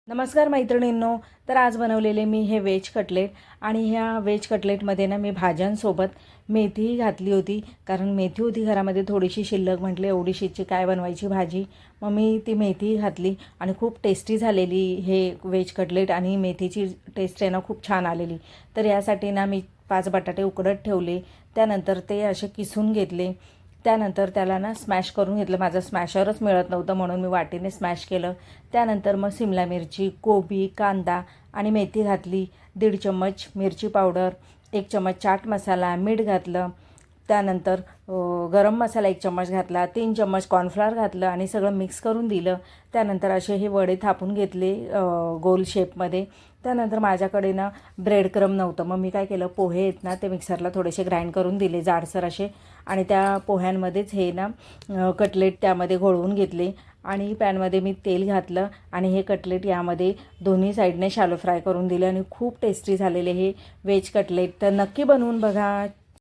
नमस्कार मैत्रिणींनो. तर आज बनवलेले मी हे व्हेज कटलेट आणि ह्या व्हेज कटलेटमध्ये ना मी भाज्यांसोबत मेथीही घातली होती, कारण मेथी होती घरामध्ये थोडीशी शिल्लक. म्हटले एवढीशीची काय बनवायची भाजी, मग मी ती मेथी घातली आणि खूप टेस्टी झालेली हे व्हेज कटलेट आणि मेथीची टेस्ट आहे ना खूप छान आलेली. तर यासाठी ना मी 5 बटाटे उकडत ठेवले, त्यानंतर ते असे किसून घेतले, त्यानंतर त्याला ना स्मॅश करून घेतलं. माझं स्मॅशरच मिळत नव्हतं म्हणून मी वाटीने स्मॅश केलं. त्यानंतर मग सिमला मिरची, कोबी, कांदा आणि मेथी घातली. 1.5 चम्मच मिरची पावडर, 1 चम्मच चाट मसाला, मीठ घातलं. त्यानंतर गरम मसाला 1 चम्मच घातला, 3 चम्मच कॉर्नफ्लॉवर घातलं आणि सगळं मिक्स करून दिलं. त्यानंतर असे हे वडे थापून घेतले गोल शेपमध्ये. त्यानंतर माझ्याकडे ना ब्रेड क्रम नव्हतं, मग मी काय केलं, पोहे आहेत ना ते मिक्सरला थोडेसे ग्राइंड करून दिले जाडसर असे, आणि त्या पोह्यांमध्येच हे ना कटलेट त्यामध्ये घोळवून घेतले आणि पॅनमध्ये मी तेल घातलं आणि हे कटलेट यामध्ये दोन्ही साईडने शॅलो फ्राय करून दिले आणि खूप टेस्टी झालेले हे व्हेज कटलेट. तर नक्की बनवून बघा.